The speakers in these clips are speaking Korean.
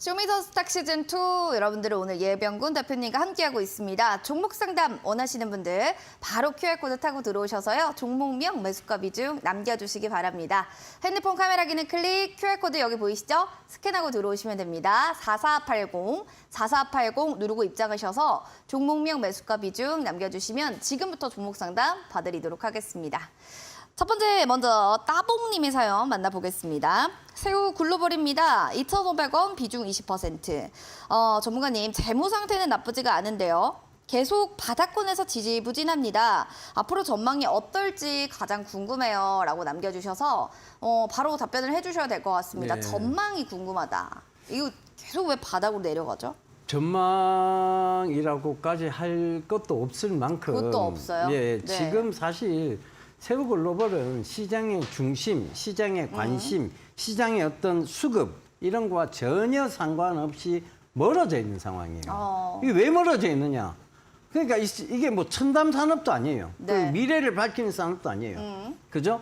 쇼미더스탁 시즌2 여러분들은 오늘 예병군 대표님과 함께하고 있습니다. 종목 상담 원하시는 분들 바로 QR코드 타고 들어오셔서요. 종목명, 매수가 비중 남겨주시기 바랍니다. 핸드폰 카메라 기능 클릭, QR코드 여기 보이시죠? 스캔하고 들어오시면 됩니다. 4480 누르고 입장하셔서 종목명, 매수가 비중 남겨주시면 지금부터 종목 상담 봐드리도록 하겠습니다. 첫 번째 먼저 따봉님의 사연 만나보겠습니다. 새우 글로벌입니다. 2,500원 비중 20%. 전문가님 재무 상태는 나쁘지가 않은데요. 계속 바닥권에서 지지부진합니다. 앞으로 전망이 어떨지 가장 궁금해요. 라고 남겨주셔서 바로 답변을 해주셔야 될 것 같습니다. 네. 전망이 궁금하다. 이거 계속 왜 바닥으로 내려가죠? 전망이라고까지 할 것도 없을 만큼 그것도 없어요? 예, 네. 지금 사실 세우글로벌은 시장의 중심, 시장의 관심, 시장의 어떤 수급 이런 거와 전혀 상관없이 멀어져 있는 상황이에요. 이게 왜 멀어져 있느냐? 그러니까 이게 뭐 첨단 산업도 아니에요. 네. 그 미래를 밝히는 산업도 아니에요. 그죠?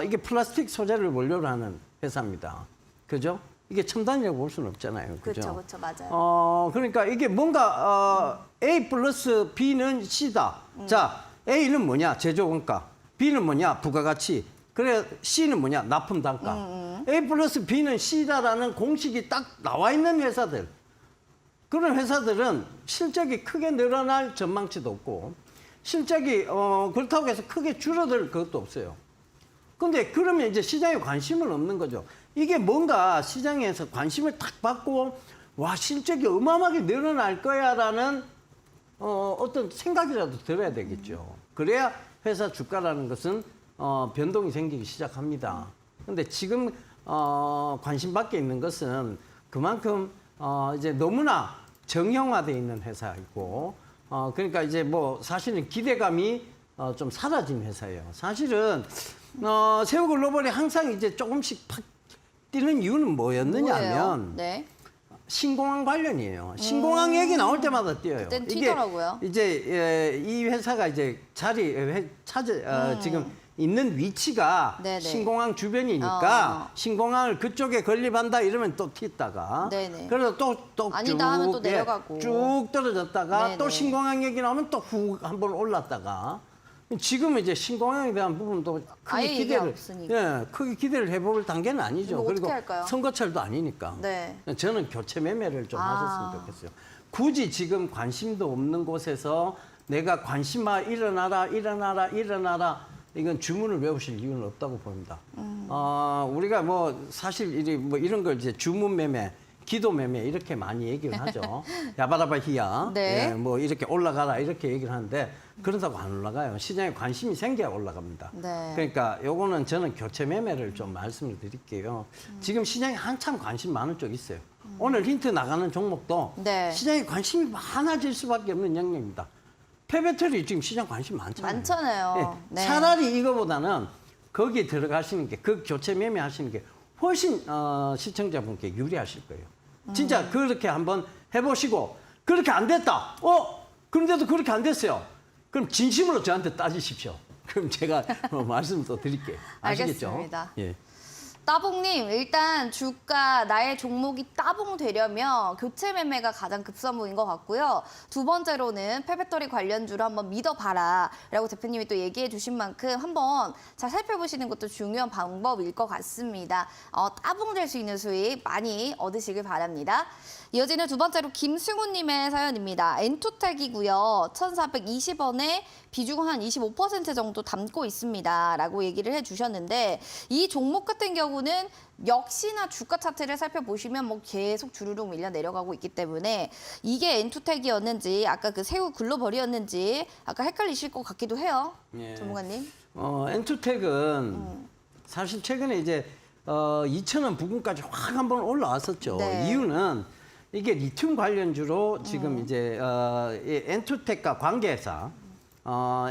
이게 플라스틱 소재를 원료로 하는 회사입니다. 그죠? 이게 첨단이라고 볼 수는 없잖아요. 그죠? 그렇죠, 맞아요. 그러니까 이게 뭔가 A 플러스 B는 C다. 자, A는 뭐냐? 제조 원가. B는 뭐냐? 부가가치. 그래 C는 뭐냐? 납품 단가. A 플러스 B는 C다라는 공식이 딱 나와 있는 회사들. 그런 회사들은 실적이 크게 늘어날 전망치도 없고 실적이 그렇다고 해서 크게 줄어들 것도 없어요. 근데 그러면 이제 시장에 관심은 없는 거죠. 이게 뭔가 시장에서 관심을 탁 받고 와 실적이 어마어마하게 늘어날 거야라는 어떤 생각이라도 들어야 되겠죠. 그래야 회사 주가라는 것은 변동이 생기기 시작합니다. 근데 지금 관심 밖에 있는 것은 그만큼 이제 너무나 정형화되어 있는 회사이고 그러니까 이제 뭐 사실은 기대감이 좀 사라진 회사예요. 사실은 세우글로벌이 항상 이제 조금씩 팍 뛰는 이유는 뭐였느냐면 네. 신공항 관련이에요. 신공항 얘기 나올 때마다 뛰어요. 그땐 튀더라고요. 이제 이 회사가 이제 지금 있는 위치가 네네. 신공항 주변이니까 신공항을 그쪽에 건립한다 이러면 또 튀다가 네네. 그래서 또 아니다 하면 또 내려가고. 쭉 떨어졌다가 네네. 또 신공항 얘기 나오면 또 훅 한번 올랐다가 지금은 이제 신공항에 대한 부분도 아예 크게 얘기가 기대를 없으니까. 크게 기대를 해볼 단계는 아니죠. 이거 어떻게 그리고 할까요? 선거철도 아니니까. 네. 저는 교체 매매를 좀 하셨으면 좋겠어요. 굳이 지금 관심도 없는 곳에서 내가 관심아 일어나라 이건 주문을 외우실 이유는 없다고 봅니다. 우리가 뭐 사실 이런 걸 이제 주문 매매, 기도 매매 이렇게 많이 얘기를 하죠. 야바라바히야, 네. 예, 뭐 이렇게 올라가라 이렇게 얘기를 하는데 그런다고 안 올라가요. 시장에 관심이 생겨야 올라갑니다. 네. 그러니까 요거는 저는 교체 매매를 좀 말씀을 드릴게요. 지금 시장에 한참 관심 많은 쪽 있어요. 오늘 힌트 나가는 종목도 네. 시장에 관심이 많아질 수밖에 없는 영역입니다. 폐배터리 지금 시장 관심 많잖아요. 많잖아요. 예, 네. 차라리 이거보다는 거기에 들어가시는 게, 그 교체 매매하시는 게 훨씬 시청자분께 유리하실 거예요. 진짜 그렇게 한번 해보시고 그렇게 안 됐다. 그런데도 그렇게 안 됐어요. 그럼 진심으로 저한테 따지십시오. 그럼 제가 말씀 또 드릴게요. 아시겠죠? 알겠습니다. 예. 따봉님, 일단 주가 나의 종목이 따봉되려면 교체 매매가 가장 급선무인 것 같고요. 두 번째로는 폐배터리 관련주를 한번 믿어봐라 라고 대표님이 또 얘기해 주신 만큼 한번 잘 살펴보시는 것도 중요한 방법일 것 같습니다. 따봉될 수 있는 수익 많이 얻으시길 바랍니다. 이어지는 두 번째로 김승우님의 사연입니다. 엔투텍이고요. 1,420원에 비중 한 25% 정도 담고 있습니다. 라고 얘기를 해주셨는데 이 종목 같은 경우는 역시나 주가 차트를 살펴보시면 뭐 계속 주르륵 밀려 내려가고 있기 때문에 이게 엔투텍이었는지 아까 그 새우 글로벌이었는지 아까 헷갈리실 것 같기도 해요. 예. 전문가님. 엔투텍은 사실 최근에 이제 2,000원 부근까지 확 한번 올라왔었죠. 네. 이유는 이게 리튬 관련주로 지금 이제 이 엔투텍과 관계사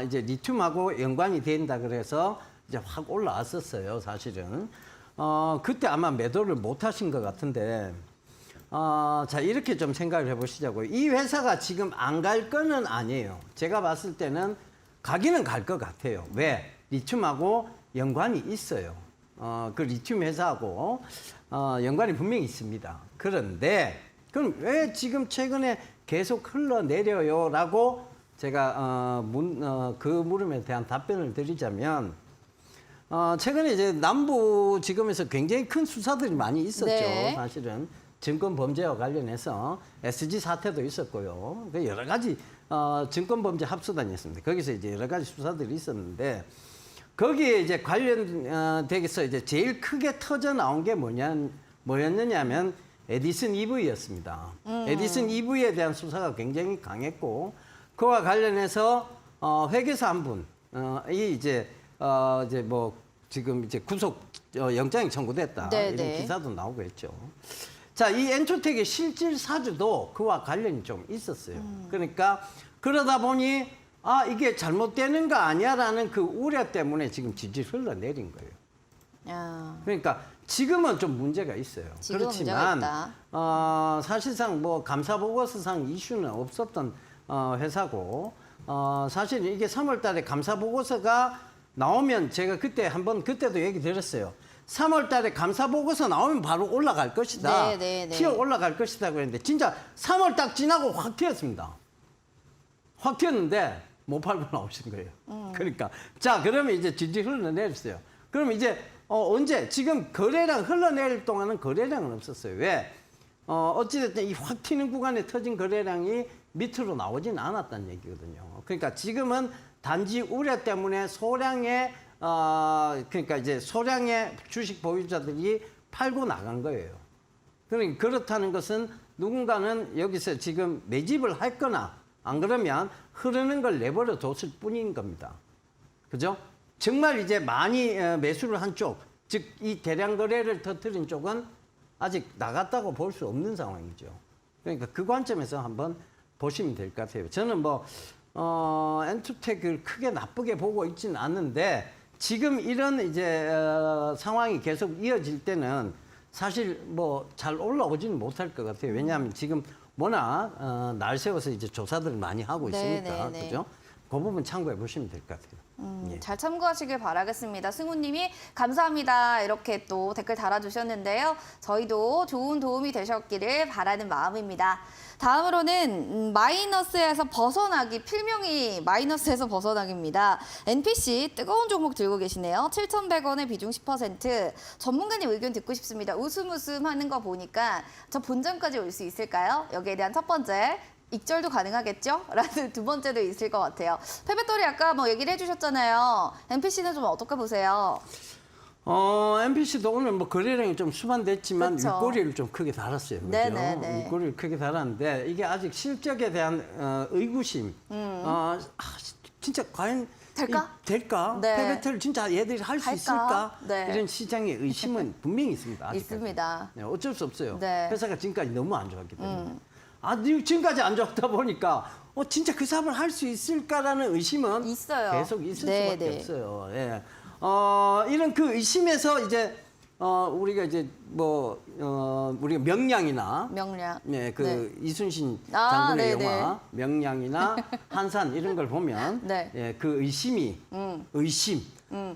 이제 리튬하고 연관이 된다 그래서 이제 확 올라왔었어요. 사실은 그때 아마 매도를 못 하신 것 같은데 자 이렇게 좀 생각을 해보시자고요. 이 회사가 지금 안 갈 거는 아니에요. 제가 봤을 때는 가기는 갈 것 같아요. 왜? 리튬하고 연관이 있어요. 그 리튬 회사하고 연관이 분명히 있습니다. 그런데 그럼 왜 지금 최근에 계속 흘러내려요라고 제가 그 물음에 대한 답변을 드리자면 최근에 이제 남부 지검에서 굉장히 큰 수사들이 많이 있었죠. 네. 사실은 증권 범죄와 관련해서 SG 사태도 있었고요. 여러 가지 증권 범죄 합수단이 있습니다. 거기서 이제 여러 가지 수사들이 있었는데 거기에 이제 관련되게서 이제 제일 크게 터져 나온 게 뭐였느냐면 에디슨 EV였습니다. 에디슨 EV에 대한 수사가 굉장히 강했고 그와 관련해서 회계사 한 분이 이제 뭐 지금 이제 구속 영장이 청구됐다 네, 이런 네. 기사도 나오고 했죠. 자, 이 엔초텍의 실질 사주도 그와 관련이 좀 있었어요. 그러니까 그러다 보니 이게 잘못되는 거 아니야라는 그 우려 때문에 지금 질질 흘러내린 거예요. 야. 그러니까 지금은 좀 문제가 있어요. 지금은 그렇지만 문제가 있다. 사실상 뭐 감사 보고서상 이슈는 없었던 회사고 사실 이게 3월 달에 감사 보고서가 나오면 제가 그때도 얘기 드렸어요. 3월 달에 감사 보고서 나오면 바로 올라갈 것이다. 네, 네, 네. 튀어 올라갈 것이다 그랬는데 진짜 3월 딱 지나고 확 튀었습니다. 확 튀었는데 못 팔고 나오신 거예요. 그러니까 자 그러면 이제 질질 흘러내렸어요. 그럼 이제 언제 지금 거래량 흘러내릴 동안은 거래량은 없었어요. 왜? 어찌됐든 이 확 튀는 구간에 터진 거래량이 밑으로 나오진 않았다는 얘기거든요. 그러니까 지금은 단지 우려 때문에 소량의 그러니까 이제 소량의 주식 보유자들이 팔고 나간 거예요. 그러니까 그렇다는 것은 누군가는 여기서 지금 매집을 할 거나 안 그러면 흐르는 걸 내버려 뒀을 뿐인 겁니다. 그죠? 정말 이제 많이 매수를 한 쪽, 즉 이 대량 거래를 터뜨린 쪽은 아직 나갔다고 볼 수 없는 상황이죠. 그러니까 그 관점에서 한번 보시면 될 것 같아요. 저는 뭐 엔투텍을 크게 나쁘게 보고 있지는 않는데 지금 이런 이제 상황이 계속 이어질 때는 사실 뭐 잘 올라오지는 못할 것 같아요. 왜냐하면 지금 워낙 날 세워서 이제 조사들을 많이 하고 있으니까 네, 네. 그죠? 그 부분 참고해 보시면 될 것 같아요. 예. 잘 참고하시길 바라겠습니다. 승우님이 감사합니다 이렇게 또 댓글 달아주셨는데요. 저희도 좋은 도움이 되셨기를 바라는 마음입니다. 다음으로는 마이너스에서 벗어나기, 필명이 마이너스에서 벗어나기입니다. NPC 뜨거운 종목 들고 계시네요. 7,100원에 비중 10%. 전문가님 의견 듣고 싶습니다. 웃음 하는 거 보니까 저 본전까지 올 수 있을까요? 여기에 대한 첫 번째. 익절도 가능하겠죠? 라는 두 번째도 있을 것 같아요. 페베토리 아까 뭐 얘기를 해주셨잖아요. NPC는 좀 어떻게 보세요? MPC도 오늘 뭐 거래량이 좀 수반됐지만 그쵸. 윗꼬리를 좀 크게 달았어요. 그죠? 네네네. 윗꼬리를 크게 달았는데 이게 아직 실적에 대한 의구심. 진짜 과연 될까? 될까? 네. 페베토를 진짜 얘들이 할 수 할까? 있을까? 네. 이런 시장의 의심은 분명히 있습니다. 아직까지. 있습니다. 네, 어쩔 수 없어요. 네. 회사가 지금까지 너무 안 좋았기 때문에. 지금까지 안 좋다 보니까 진짜 그 사업을 할 수 있을까라는 의심은 있어요. 계속 있을 네, 수밖에 네. 없어요. 예. 이런 그 의심에서 이제 우리가 이제 뭐 우리가 명량이나 명량. 네, 그 네. 이순신 아, 장군의 네, 영화 명량이나 한산 이런 걸 보면 네. 예, 그 의심이 의심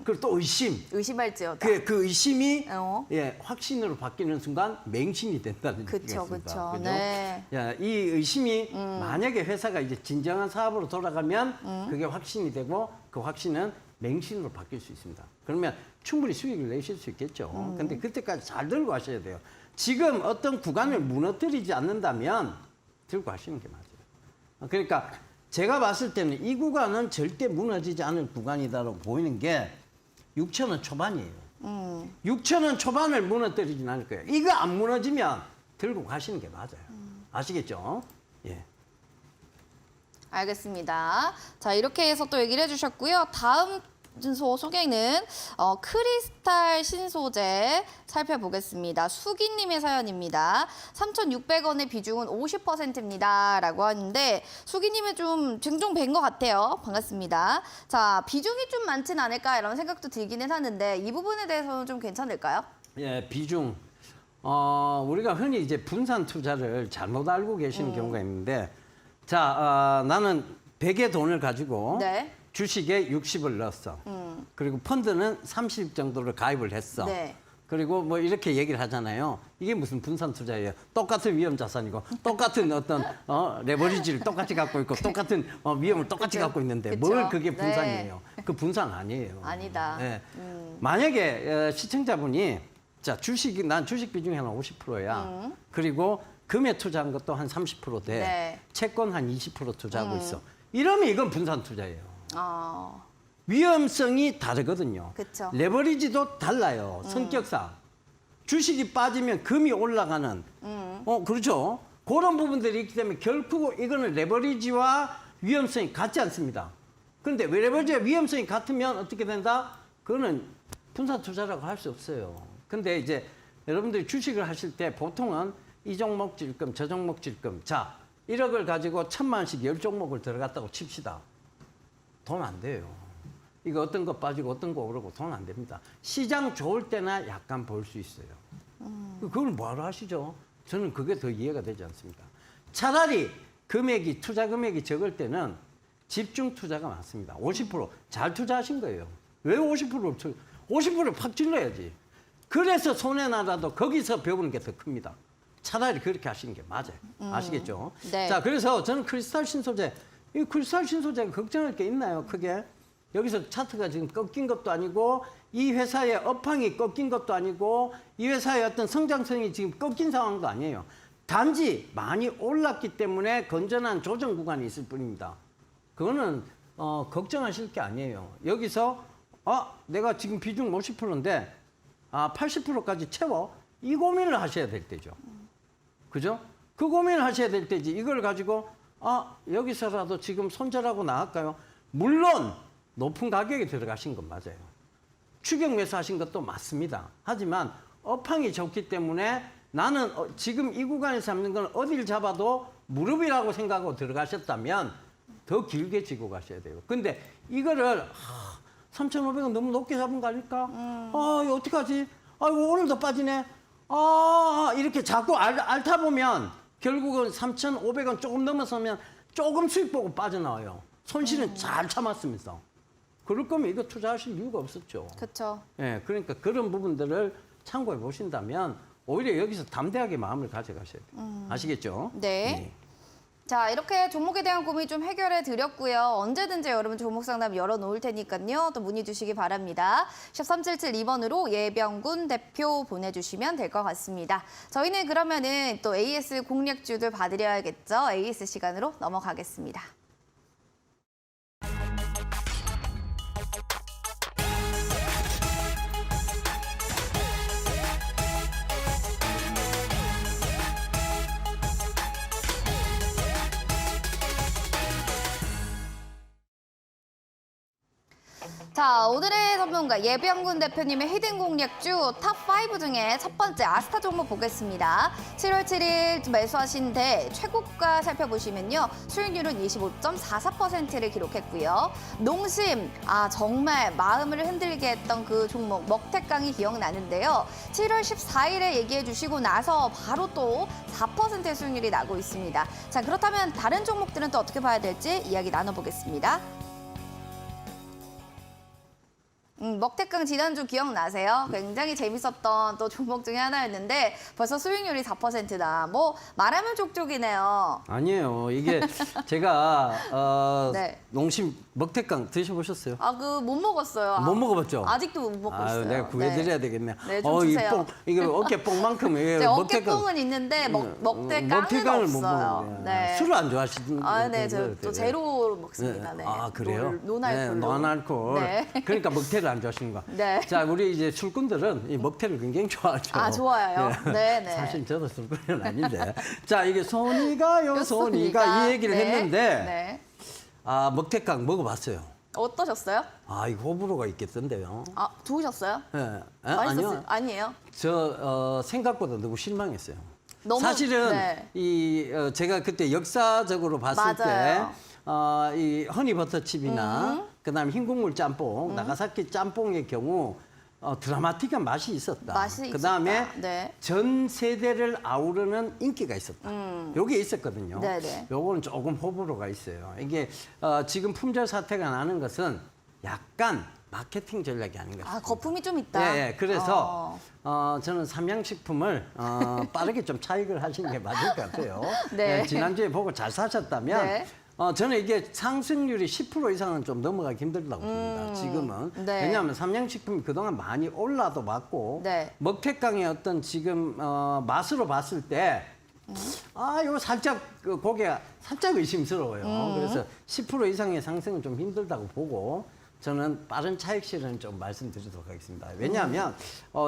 그리고 또 의심 의심할지어다. 그 의심이 어. 확신으로 바뀌는 순간 맹신이 된다는 그쵸, 얘기가 있습니다. 그쵸. 그죠? 네. 야, 이 의심이 만약에 회사가 이제 진정한 사업으로 돌아가면 그게 확신이 되고 그 확신은 맹신으로 바뀔 수 있습니다. 그러면 충분히 수익을 내실 수 있겠죠. 근데 그때까지 잘 들고 가셔야 돼요. 지금 어떤 구간을 무너뜨리지 않는다면 들고 가시는 게 맞아요. 그러니까 제가 봤을 때는 이 구간은 절대 무너지지 않을 구간이다라고 보이는 게 6,000원 초반이에요. 6,000원 초반을 무너뜨리진 않을 거예요. 이거 안 무너지면 들고 가시는 게 맞아요. 아시겠죠? 예. 알겠습니다. 자, 이렇게 해서 또 얘기를 해주셨고요. 다음 소개는 크리스탈 신소재 살펴보겠습니다. 수기님의 사연입니다. 3,600원의 비중은 50%입니다. 라고 하는데 수기님은 좀 증종 뵌 것 같아요. 반갑습니다. 자, 비중이 좀 많진 않을까 이런 생각도 들기는 하는데 이 부분에 대해서는 좀 괜찮을까요? 예, 비중. 우리가 흔히 이제 분산 투자를 잘못 알고 계시는 경우가 있는데 자, 나는 100의 돈을 가지고 네. 주식에 60을 넣었어. 그리고 펀드는 30 정도를 가입을 했어. 네. 그리고 뭐 이렇게 얘기를 하잖아요. 이게 무슨 분산 투자예요? 똑같은 위험 자산이고 똑같은 어떤 레버리지를 똑같이 갖고 있고 똑같은 위험을 똑같이 그쵸. 갖고 있는데 그쵸. 뭘 그게 네. 분산이에요? 그 분산 아니에요. 아니다. 네. 만약에 시청자분이 자 주식이 난 주식 비중이 한 50%야. 그리고 금에 투자한 것도 한 30% 돼. 네. 채권 한 20% 투자하고 있어. 이러면 이건 분산 투자예요. 어, 위험성이 다르거든요. 그쵸. 레버리지도 달라요. 성격상. 주식이 빠지면 금이 올라가는. 그렇죠. 그런 부분들이 있기 때문에 결코 이거는 레버리지와 위험성이 같지 않습니다. 그런데 왜 레버리지와 위험성이 같으면 어떻게 된다? 그거는 분산 투자라고 할 수 없어요. 근데 이제 여러분들이 주식을 하실 때 보통은 이 종목 질금, 저 종목 질금. 자, 1억을 가지고 1,000만 원씩 10종목을 들어갔다고 칩시다. 돈 안 돼요. 이거 어떤 거 빠지고 어떤 거 오르고 돈 안 됩니다. 시장 좋을 때나 약간 볼 수 있어요. 그걸 뭐하러 하시죠? 저는 그게 더 이해가 되지 않습니다. 차라리 금액이 투자 금액이 적을 때는 집중 투자가 많습니다. 50%잘 투자하신 거예요. 왜 50%를 50%를 팍 질러야지. 그래서 손해나라도 거기서 배우는 게 더 큽니다. 차라리 그렇게 하시는 게 맞아요. 아시겠죠? 네. 자, 그래서 저는 크리스탈 신소재, 이 크리스탈 신소재가 걱정할 게 있나요? 크게? 여기서 차트가 지금 꺾인 것도 아니고 이 회사의 업황이 꺾인 것도 아니고 이 회사의 어떤 성장성이 지금 꺾인 상황도 아니에요. 단지 많이 올랐기 때문에 건전한 조정 구간이 있을 뿐입니다. 그거는 걱정하실 게 아니에요. 여기서 내가 지금 비중 50%인데 80%까지 채워 이 고민을 하셔야 될 때죠. 그죠? 그 고민을 하셔야 될 때지. 이걸 가지고 여기서라도 지금 손절하고 나갈까요? 물론 높은 가격에 들어가신 건 맞아요. 추격 매수하신 것도 맞습니다. 하지만 업황이 좋기 때문에 나는 지금 이 구간에서 잡는 건 어디를 잡아도 무릎이라고 생각하고 들어가셨다면 더 길게 지고 가셔야 돼요. 근데 이거를 3,500원 너무 높게 잡은 거 아닐까? 이거 어떡하지? 아이고 오늘도 빠지네. 이렇게 자꾸 앓다 보면 결국은 3,500원 조금 넘어서면 조금 수익 보고 빠져나와요. 손실은 잘 참았으면서. 그럴 거면 이거 투자하실 이유가 없었죠. 그렇죠. 예, 그러니까 그런 부분들을 참고해 보신다면 오히려 여기서 담대하게 마음을 가져가셔야 돼요. 아시겠죠? 네. 자, 이렇게 종목에 대한 고민 좀 해결해 드렸고요. 언제든지 여러분 종목 상담 열어놓을 테니까요. 또 문의 주시기 바랍니다. 샵 3772번으로 예병군 대표 보내주시면 될 것 같습니다. 저희는 그러면은 또 AS 공략주들 봐드려야겠죠. AS 시간으로 넘어가겠습니다. 자, 오늘의 전문가 예병군 대표님의 히든 공략주 탑5 중에 첫 번째 아스타 종목 보겠습니다. 7월 7일 매수하신데 최고가 살펴보시면요. 수익률은 25.44%를 기록했고요. 농심, 정말 마음을 흔들게 했던 그 종목 먹태깡이 기억나는데요. 7월 14일에 얘기해 주시고 나서 바로 또 4%의 수익률이 나고 있습니다. 자, 그렇다면 다른 종목들은 또 어떻게 봐야 될지 이야기 나눠보겠습니다. 먹태깡 지난주 기억나세요? 굉장히 재밌었던 또 종목 중에 하나였는데 벌써 수익률이 4%다. 뭐 말하면 족족이네요. 아니에요. 이게 제가 네. 농심 먹태깡 드셔보셨어요? 못 먹었어요. 못 먹어봤죠? 아직도 못 먹고 있어요. 내가 구해드려야 되겠네. 네, 좀 주세요. 이게 어깨뽕만큼 네, 어깨뽕은 있는데 먹태깡은 먹태깡을 못 없어요. 먹는데. 네. 술을 안 좋아하시는 네, 저 또 제로로 먹습니다. 네. 그래요? 노날콜로. 노날콜. 네. 그러니까 먹태를 안 좋아하시는 거야. 네. 자, 우리 이제 술꾼들은 이 먹태를 굉장히 좋아하죠. 좋아요. 네, 네. 사실 저도 술꾼은 아닌데. 자, 이게 손이 가요, 손이 가 이 얘기를 네. 했는데 네. 먹태깡 먹어봤어요. 어떠셨어요? 이거 호불호가 있겠던데요. 좋으셨어요? 네. 맛있었어요? 아니요. 아니에요? 저 생각보다 너무 실망했어요. 너무, 사실은 네. 제가 그때 역사적으로 봤을 맞아요. 때 이 허니버터칩이나 그다음에 흰국물 짬뽕, 나가사키 짬뽕의 경우 드라마틱한 맛이 있었다. 맛이 그다음에 있었다. 네. 전 세대를 아우르는 인기가 있었다. 요게 있었거든요. 네네. 요거는 조금 호불호가 있어요. 이게 지금 품절 사태가 나는 것은 약간 마케팅 전략이 아닌가 싶습니다. 아, 거품이 좀 있다. 예, 예. 그래서 저는 삼양식품을 빠르게 좀 차익을 하시는 게 맞을 것 같아요. 네. 예, 지난주에 보고 잘 사셨다면 네. 저는 이게 상승률이 10% 이상은 좀 넘어가기 힘들다고 봅니다. 지금은. 네. 왜냐하면 삼양식품이 그동안 많이 올라도 봤고 네. 먹태깡의 어떤 지금 맛으로 봤을 때 이거 살짝 그 고개가 살짝 의심스러워요. 그래서 10% 이상의 상승은 좀 힘들다고 보고 저는 빠른 차익 실현을 좀 말씀드리도록 하겠습니다. 왜냐하면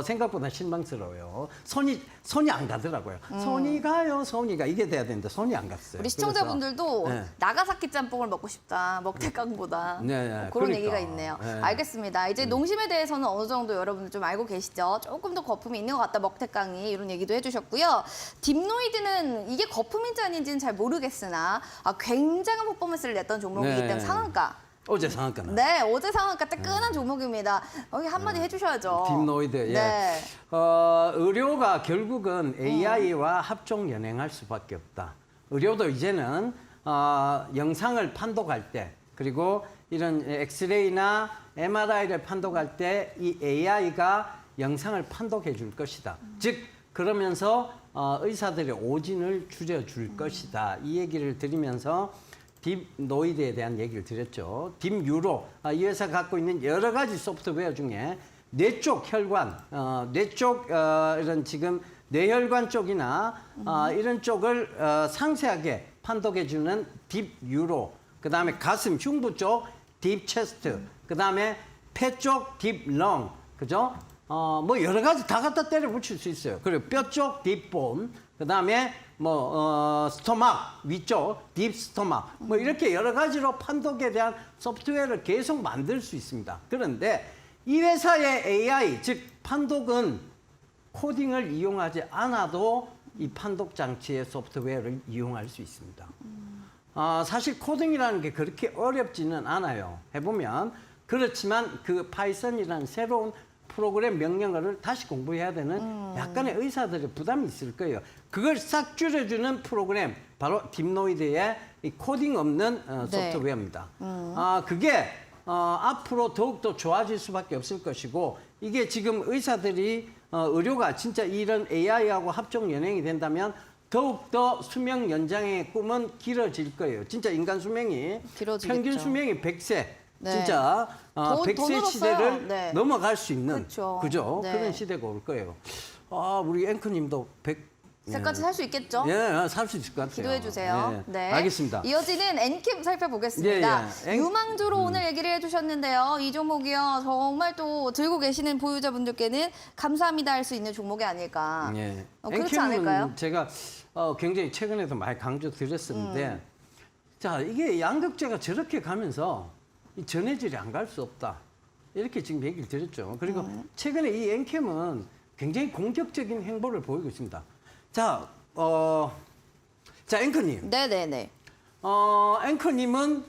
생각보다 실망스러워요. 손이 안 가더라고요. 손이 가요, 손이 가. 이게 돼야 되는데 손이 안 갔어요. 우리 시청자분들도 그래서, 네. 나가사키 짬뽕을 먹고 싶다. 먹태깡보다. 네, 네, 그런 그러니까. 얘기가 있네요. 네. 알겠습니다. 이제 농심에 대해서는 어느 정도 여러분들 좀 알고 계시죠? 조금 더 거품이 있는 것 같다. 먹태깡이 이런 얘기도 해주셨고요. 딥노이드는 이게 거품인지 아닌지는 잘 모르겠으나 굉장한 퍼포먼스를 냈던 종목이기 네. 때문에 상한가. 어제 상한가 나. 네, 어제 상한가 뜨끈한 종목입니다. 여기 한마디 해주셔야죠. 딥노이드. 예. 네. 의료가 결국은 AI와 합종 연행할 수밖에 없다. 의료도 이제는 영상을 판독할 때 그리고 이런 엑스레이나 MRI를 판독할 때 이 AI가 영상을 판독해 줄 것이다. 즉 그러면서 의사들의 오진을 줄여줄 것이다. 이 얘기를 드리면서 딥노이드에 대한 얘기를 드렸죠. 딥유로, 이 회사가 갖고 있는 여러 가지 소프트웨어 중에 뇌 쪽 혈관, 뇌 쪽 이런 지금 뇌혈관 쪽이나 이런 쪽을 상세하게 판독해주는 딥유로, 그 다음에 가슴, 흉부 쪽 딥체스트, 그 다음에 폐 쪽 딥렁, 그죠? 뭐 여러 가지 다 갖다 때려 붙일 수 있어요. 그리고 뼈 쪽 딥본, 그 다음에 스토막 위쪽 딥 스토막 뭐 이렇게 여러 가지로 판독에 대한 소프트웨어를 계속 만들 수 있습니다. 그런데 이 회사의 AI 즉 판독은 코딩을 이용하지 않아도 이 판독 장치의 소프트웨어를 이용할 수 있습니다. 사실 코딩이라는 게 그렇게 어렵지는 않아요. 해보면 그렇지만 그 파이썬이라는 새로운 프로그램 명령어를 다시 공부해야 되는 약간의 의사들의 부담이 있을 거예요. 그걸 싹 줄여주는 프로그램 바로 딥노이드의 이 코딩 없는 네. 소프트웨어입니다. 그게 앞으로 더욱더 좋아질 수밖에 없을 것이고 이게 지금 의사들이 의료가 진짜 이런 AI하고 합종 연행이 된다면 더욱더 수명 연장의 꿈은 길어질 거예요. 진짜 인간 수명이 길어지겠죠. 평균 수명이 100세 네. 진짜 돈 100세 늘었어요. 시대를 네. 넘어갈 수 있는 그쵸. 그죠? 네. 그런 시대가 올 거예요. 우리 앵커님도 100 세까지 살 수 있겠죠? 예, 살 수 있을 것 같아요. 기도해 주세요. 예, 네. 알겠습니다. 이어지는 엔캡 살펴보겠습니다. 예, 예. 유망주로 오늘 얘기를 해주셨는데요. 이 종목이요. 정말 또 들고 계시는 보유자분들께는 감사합니다 할 수 있는 종목이 아닐까. 예. 그렇지 앵커는 않을까요? 제가 굉장히 최근에도 많이 강조드렸었는데 자, 이게 양극재가 저렇게 가면서 이 전해질이 안 갈 수 없다. 이렇게 지금 얘기를 드렸죠. 그리고 최근에 이 엔캠은 굉장히 공격적인 행보를 보이고 있습니다. 자, 앵커님. 네네네. 앵커님은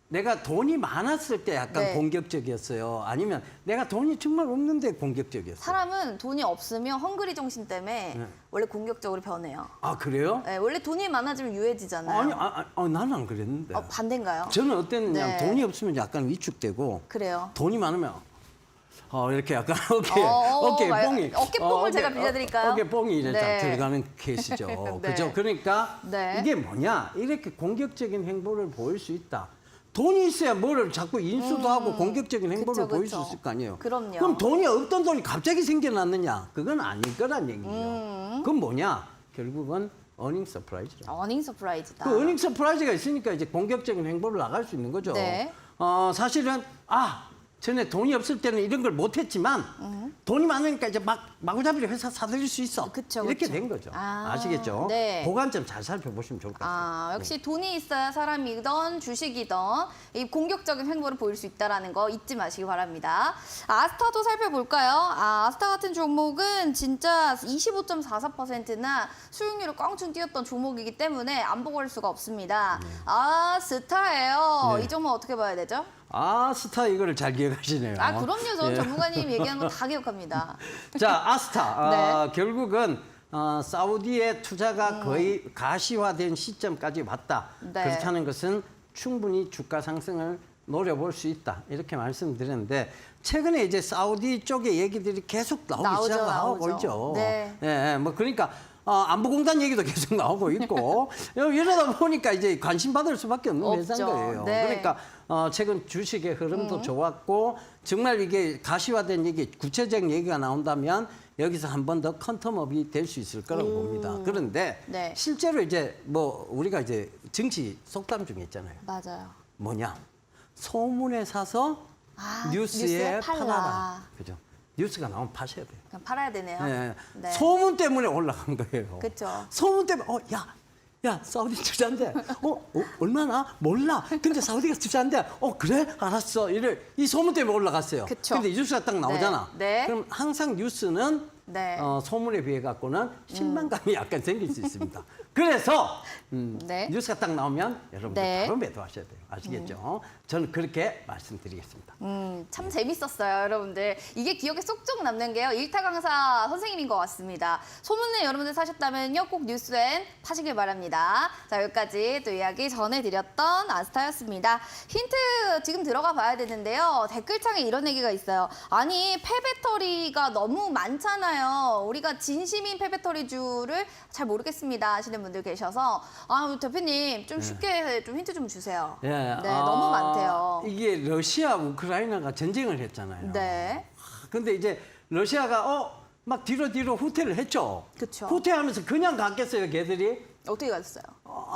내가 돈이 많았을 때 약간 네. 공격적이었어요. 아니면 내가 돈이 정말 없는데 공격적이었어요. 사람은 돈이 없으면 헝그리 정신 때문에 네. 원래 공격적으로 변해요. 아, 그래요? 네, 원래 돈이 많아지면 유해지잖아요. 아니, 나는 안 그랬는데. 반대인가요? 저는 어땠느냐 네. 돈이 없으면 약간 위축되고 그래요. 돈이 많으면 이렇게 약간 어깨에 뽕이 어깨뽕을 제가 빌려드릴까요? 어깨 뽕이 이제 네. 딱 들어가는 케이스죠. 네. 그죠? 그러니까 네. 이게 뭐냐? 이렇게 공격적인 행보를 보일 수 있다. 돈이 있어야 뭐를 자꾸 인수도 하고 공격적인 행보를 그쵸, 보일 그쵸. 수 있을 거 아니에요. 그럼요. 그럼 돈이 없던 돈이 갑자기 생겨났느냐? 그건 아닐 거란 얘기죠. 그건 뭐냐? 결국은 어닝 서프라이즈라. 어닝 서프라이즈다. 그 어닝 서프라이즈가 있으니까 이제 공격적인 행보를 나갈 수 있는 거죠. 네. 사실은 전에 돈이 없을 때는 이런 걸 못했지만 돈이 많으니까 이제 마구잡이로 회사 사들일 수 있어. 그쵸, 이렇게 그쵸. 된 거죠. 아, 아시겠죠? 네. 그관 좀 잘 살펴보시면 좋을 것 같아요. 역시 돈이 있어야 사람이든 주식이든 이 공격적인 행보를 보일 수 있다는 거 잊지 마시기 바랍니다. 아스타도 살펴볼까요? 아스타 같은 종목은 진짜 25.44%나 수익률을 꽝충 뛰었던 종목이기 때문에 안 보고 할 수가 없습니다. 아스타예요. 네. 이 종목 어떻게 봐야 되죠? 아스타 이거를 잘 기억하시네요. 그럼요. 전 예. 전문가님 얘기하는 거 다 기억합니다. 자, 아스타. 네. 결국은 사우디의 투자가 거의 가시화된 시점까지 왔다. 네. 그렇다는 것은 충분히 주가 상승을 노려볼 수 있다. 이렇게 말씀드렸는데 최근에 이제 사우디 쪽의 얘기들이 계속 나오기 시작하고 있죠. 네. 예, 뭐 그러니까 안보공단 얘기도 계속 나오고 있고 이러다 보니까 이제 관심 받을 수밖에 없는 없죠. 회사인 거예요. 네. 그러니까 최근 주식의 흐름도 좋았고 정말 이게 가시화된 얘기, 구체적인 얘기가 나온다면 여기서 한 번 더 컨텀업이 될 수 있을 거라고 봅니다. 그런데 네. 실제로 이제 뭐 우리가 이제 정치 속담 중에 있잖아요. 맞아요. 뭐냐? 소문에 사서 뉴스에 뉴스에 팔아라. 그죠? 뉴스가 나오면 파셔야 돼요. 그냥 팔아야 되네요. 네. 네. 소문 때문에 올라간 거예요. 그쵸. 소문 때문에 야, 사우디 투자인데, 얼마나? 몰라. 근데 사우디가 투자인데, 그래? 알았어. 이 소문 때문에 올라갔어요. 그쵸. 근데 이 뉴스가 딱 나오잖아. 네. 그럼 항상 뉴스는 네. 소문에 비해 갖고는 실망감이 약간 생길 수 있습니다. 그래서 네. 뉴스가 딱 나오면 여러분들 네. 바로 매도하셔야 돼요. 아시겠죠? 저는 그렇게 말씀드리겠습니다. 참 재밌었어요, 여러분들. 이게 기억에 쏙쏙 남는 게요. 일타 강사 선생님인 것 같습니다. 소문내 여러분들 사셨다면요, 꼭 뉴스엔 파시길 바랍니다. 자, 여기까지 또 이야기 전해드렸던 아스타였습니다. 힌트 지금 들어가 봐야 되는데요. 댓글창에 이런 얘기가 있어요. 아니, 폐배터리가 너무 많잖아요. 우리가 진심인 폐배터리주를 잘 모르겠습니다 하시는 분들 계셔서 대표님 좀 쉽게 좀 힌트 좀 주세요. 예, 네, 너무 많대요. 이게 러시아, 우크라이나가 전쟁을 했잖아요. 네. 근데 이제 러시아가 막 뒤로 후퇴를 했죠. 그쵸. 후퇴하면서 그냥 갔겠어요, 걔들이? 어떻게 갔어요?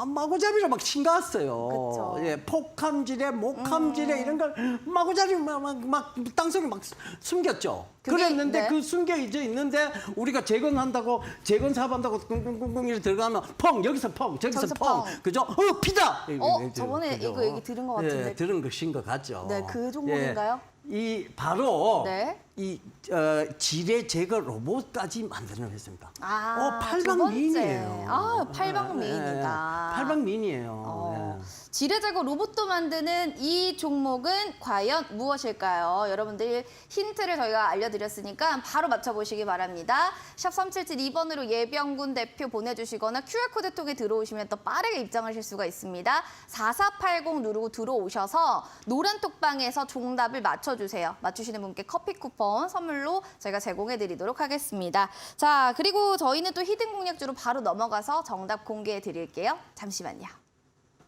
마구잡이로 막 신갔어요. 그쵸. 예, 폭함지대, 목함지대 이런 걸 마구잡이 막 땅속에 막 숨겼죠. 그게, 그랬는데 네. 그 숨겨 있는데 우리가 재건한다고 재건 사업한다고 꿍꿍꿍꿍 이렇게 들어가면 펑 여기서 펑 저기서 저기서 펑 펑. 그죠? 피다. 저번에 그죠? 이거 얘기 들은 것 같은데. 예, 들은 것인 것 같죠. 네, 그 종목인가요? 이 바로 네. 이 지뢰 제거 로봇까지 만드는 회사입니다. 두 팔방 번째. 미인이에요. 팔방 미인이다. 팔방 미인이에요. 예. 지뢰 제거 로봇도 만드는 이 종목은 과연 무엇일까요? 여러분들 힌트를 저희가 알려드렸으니까 바로 맞춰보시기 바랍니다. 샵 3772번으로 예병군 대표 보내주시거나 QR코드 통해 들어오시면 또 빠르게 입장하실 수가 있습니다. 4480 누르고 들어오셔서 노란 톡방에서 정답을 맞춰주세요. 맞추시는 분께 커피 쿠폰 선물로 저희가 제공해드리도록 하겠습니다. 자, 그리고 저희는 또 히든 공략주로 바로 넘어가서 정답 공개해드릴게요. 잠시만요.